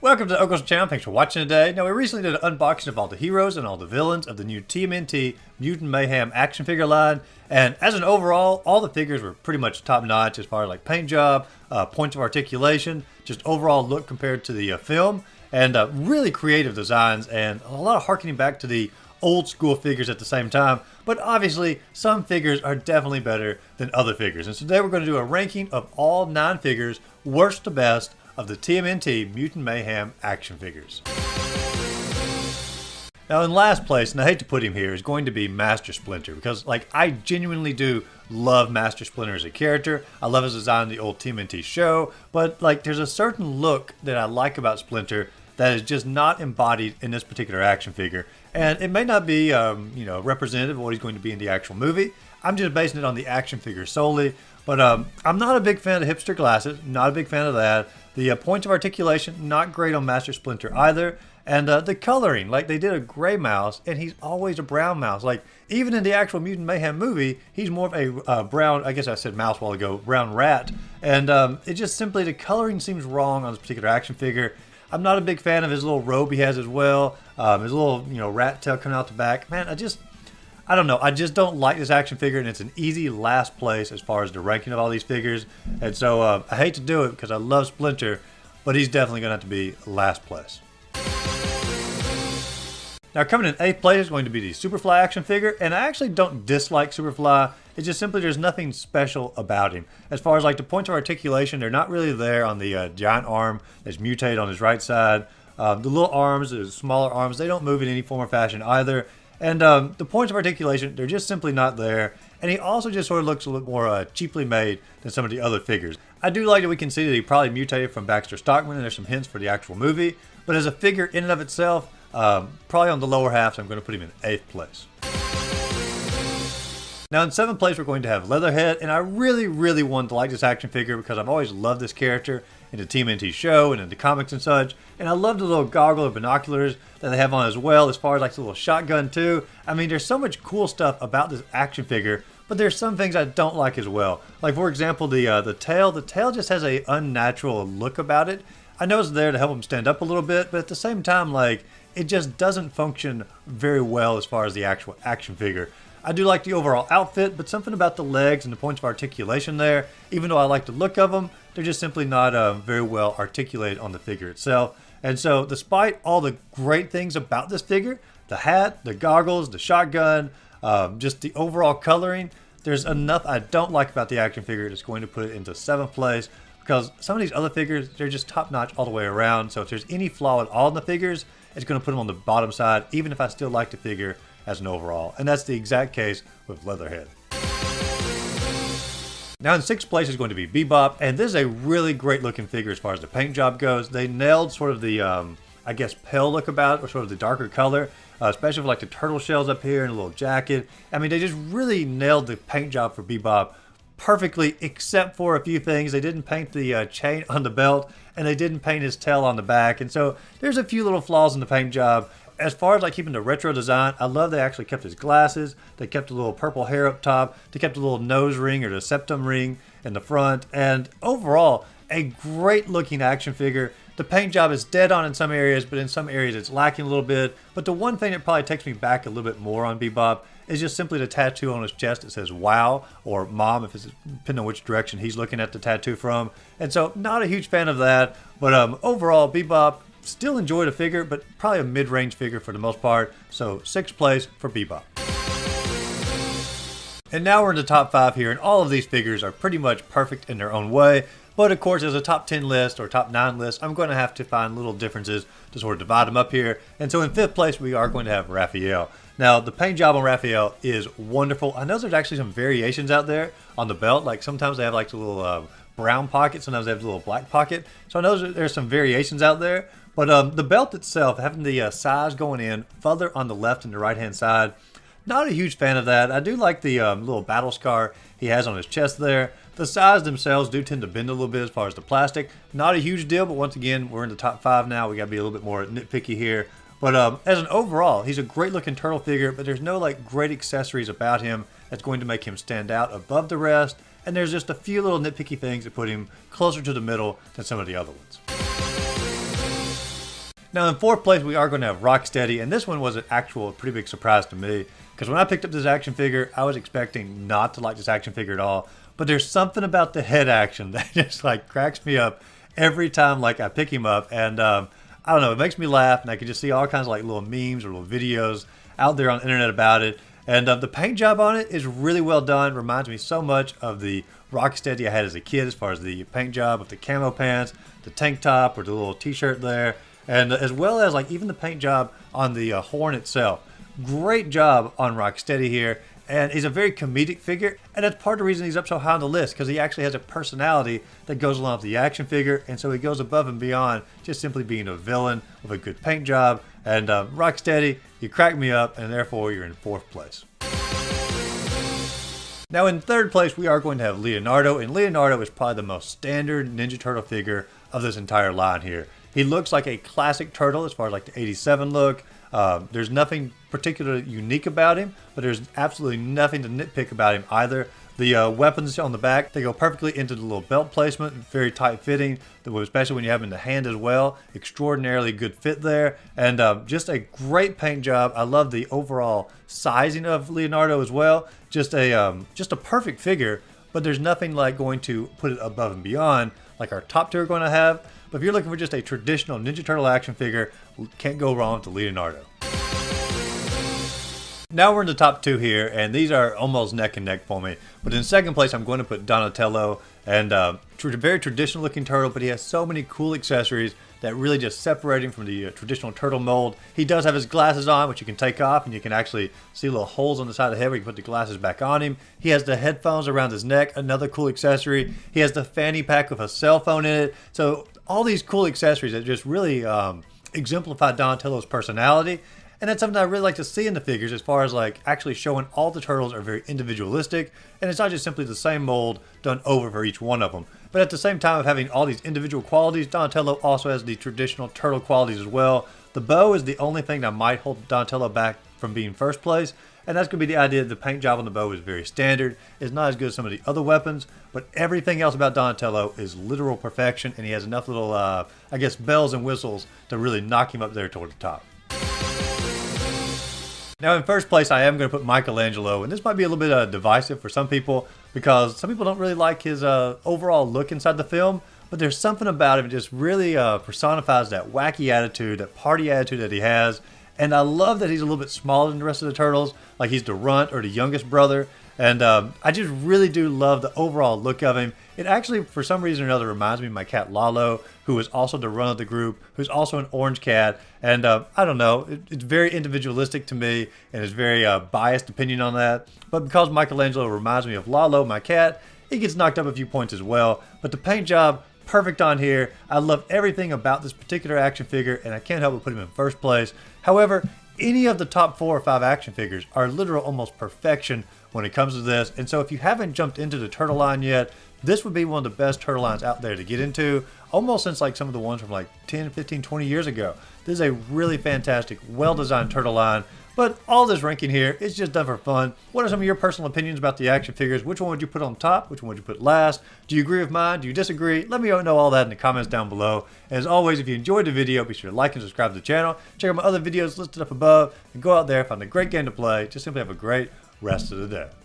Welcome to the Oakland channel. Thanks for watching today. Now, we recently did an unboxing of all the heroes and all the villains of the new TMNT Mutant Mayhem action figure line. And as an overall, all the figures were pretty much top notch as far as like paint job, points of articulation, just overall look compared to the film, and really creative designs and a lot of harkening back to the old school figures at the same time. But obviously, some figures are definitely better than other figures. And so today we're going to do a ranking of all 9 figures, worst to best, of the TMNT Mutant Mayhem action figures. Now in last place, and I hate to put him here, is going to be Master Splinter, because like I genuinely do love Master Splinter as a character. I love his design in the old TMNT show, but like there's a certain look that I like about Splinter that is just not embodied in this particular action figure. And it may not be representative of what he's going to be in the actual movie. I'm just basing it on the action figure solely. But I'm not a big fan of hipster glasses, not a big fan of that. The points of articulation, not great on Master Splinter either. And the coloring, like they did a gray mouse, and he's always a brown mouse. Like even in the actual Mutant Mayhem movie, he's more of a brown, I guess I said mouse a while ago, brown rat. And it just simply, the coloring seems wrong on this particular action figure. I'm not a big fan of his little robe he has as well. His little, rat tail coming out the back. Man, I don't know. I just don't like this action figure, and it's an easy last place as far as the ranking of all these figures. And so I hate to do it because I love Splinter, but he's definitely going to have to be last place. Now coming in 8th place is going to be the Superfly action figure, and I actually don't dislike Superfly. It's just simply there's nothing special about him. As far as like the points of articulation, they're not really there on the giant arm that's mutated on his right side. The little arms, the smaller arms, they don't move in any form or fashion either. And the points of articulation, they're just simply not there. And he also just sort of looks a little more cheaply made than some of the other figures. I do like that we can see that he probably mutated from Baxter Stockman, and there's some hints for the actual movie. But as a figure in and of itself, probably on the lower half, so I'm going to put him in 8th place. Now in 7th place, we're going to have Leatherhead, and I really, really wanted to like this action figure because I've always loved this character in the TMNT show and in the comics and such. And I love the little goggle or binoculars that they have on as well, as far as like the little shotgun too. I mean, there's so much cool stuff about this action figure, but there's some things I don't like as well. Like for example, the tail. The tail just has a unnatural look about it. I know it's there to help him stand up a little bit, but at the same time, like it just doesn't function very well as far as the actual action figure. I do like the overall outfit, but something about the legs and the points of articulation there, even though I like the look of them, they're just simply not very well articulated on the figure itself. And so despite all the great things about this figure, the hat, the goggles, the shotgun, just the overall coloring, there's enough I don't like about the action figure that's going to put it into 7th place, because some of these other figures, they're just top notch all the way around. So if there's any flaw at all in the figures, it's going to put them on the bottom side, even if I still like the figure as an overall. And that's the exact case with Leatherhead. Now in 6th place is going to be Bebop, and this is a really great looking figure as far as the paint job goes. They nailed sort of the, I guess, pale look about it, or sort of the darker color, especially with like the turtle shells up here and a little jacket. I mean, they just really nailed the paint job for Bebop perfectly, except for a few things. They didn't paint the chain on the belt, and they didn't paint his tail on the back. And so there's a few little flaws in the paint job. As far as like keeping the retro design, I love they actually kept his glasses. They kept the little purple hair up top. They kept the little nose ring or the septum ring in the front. And overall, a great looking action figure. The paint job is dead on in some areas, but in some areas it's lacking a little bit. But the one thing that probably takes me back a little bit more on Bebop is just simply the tattoo on his chest that says "Wow" or "Mom," if it's depending on which direction he's looking at the tattoo from. And so, not a huge fan of that. But overall, Bebop, still enjoyed a figure, but probably a mid-range figure for the most part. So 6th place for Bebop. And now we're in the top 5 here, and all of these figures are pretty much perfect in their own way. But of course, as a top 10 list or top 9 list, I'm going to have to find little differences to sort of divide them up here. And so in 5th place, we are going to have Raphael. Now, the paint job on Raphael is wonderful. I know there's actually some variations out there on the belt. Like sometimes they have like the little brown pocket, sometimes they have the little black pocket. So I know there's some variations out there. But the belt itself, having the size going in further on the left and the right hand side, not a huge fan of that. I do like the little battle scar he has on his chest there. The sides themselves do tend to bend a little bit as far as the plastic. Not a huge deal, but once again, we're in the top 5 now. We got to be a little bit more nitpicky here. But as an overall, he's a great looking turtle figure, but there's no like great accessories about him that's going to make him stand out above the rest. And there's just a few little nitpicky things that put him closer to the middle than some of the other ones. Now in fourth place, we are going to have Rocksteady, and this one was an actual pretty big surprise to me, because when I picked up this action figure, I was expecting not to like this action figure at all, but there's something about the head action that just like cracks me up every time like I pick him up, and I don't know, it makes me laugh, and I can just see all kinds of like little memes or little videos out there on the internet about it. And the paint job on it is really well done. Reminds me so much of the Rocksteady I had as a kid, as far as the paint job with the camo pants, the tank top, or the little t-shirt there, and as well as like even the paint job on the horn itself. Great job on Rocksteady here, and he's a very comedic figure, and that's part of the reason he's up so high on the list, because he actually has a personality that goes along with the action figure, and so he goes above and beyond just simply being a villain with a good paint job. And Rocksteady, you crack me up, and therefore you're in fourth place. Now in third place, we are going to have Leonardo, and Leonardo is probably the most standard Ninja Turtle figure of this entire line here. He looks like a classic turtle as far as like the 87 look. There's nothing particularly unique about him, but there's absolutely nothing to nitpick about him either. The weapons on the back, they go perfectly into the little belt placement, very tight fitting, especially when you have them in the hand as well. Extraordinarily good fit there, and just a great paint job. I love the overall sizing of Leonardo as well. Just a perfect figure, but there's nothing like going to put it above and beyond like our top two are going to have. But if you're looking for just a traditional Ninja Turtle action figure, can't go wrong with the Leonardo. Now we're in the top two here, and these are almost neck and neck for me. But in second place, I'm going to put Donatello, and very traditional looking turtle, but he has so many cool accessories that really just separate him from the traditional turtle mold. He does have his glasses on, which you can take off, and you can actually see little holes on the side of the head where you can put the glasses back on him. He has the headphones around his neck, another cool accessory. He has the fanny pack with a cell phone in it. So all these cool accessories that just really exemplify Donatello's personality. And that's something I really like to see in the figures, as far as like actually showing all the turtles are very individualistic, and it's not just simply the same mold done over for each one of them. But at the same time of having all these individual qualities, Donatello also has the traditional turtle qualities as well. The bow is the only thing that might hold Donatello back from being first place, and that's going to be the idea that the paint job on the bow is very standard. It's not as good as some of the other weapons, but everything else about Donatello is literal perfection, and he has enough little, I guess, bells and whistles to really knock him up there toward the top. Now in first place, I am going to put Michelangelo, and this might be a little bit divisive for some people, because some people don't really like his overall look inside the film, but there's something about him that just really personifies that wacky attitude, that party attitude that he has. And I love that he's a little bit smaller than the rest of the turtles, like he's the runt or the youngest brother. And I just really do love the overall look of him. It actually, for some reason or another, reminds me of my cat Lalo, who is also the runt of the group, who's also an orange cat. And I don't know, it's very individualistic to me, and it's very biased opinion on that. But because Michelangelo reminds me of Lalo, my cat, he gets knocked up a few points as well. But the paint job, perfect on here. I love everything about this particular action figure, and I can't help but put him in first place. However, any of the top 4 or 5 action figures are literal almost perfection when it comes to this. And so if you haven't jumped into the turtle line yet, this would be one of the best turtle lines out there to get into, almost since like some of the ones from like 10, 15, 20 years ago. This is a really fantastic, well-designed turtle line. But all this ranking here is just done for fun. What are some of your personal opinions about the action figures? Which one would you put on top? Which one would you put last? Do you agree with mine? Do you disagree? Let me know all that in the comments down below. And as always, if you enjoyed the video, be sure to like and subscribe to the channel. Check out my other videos listed up above, and go out there, find a great game to play. Just simply have a great rest of the day.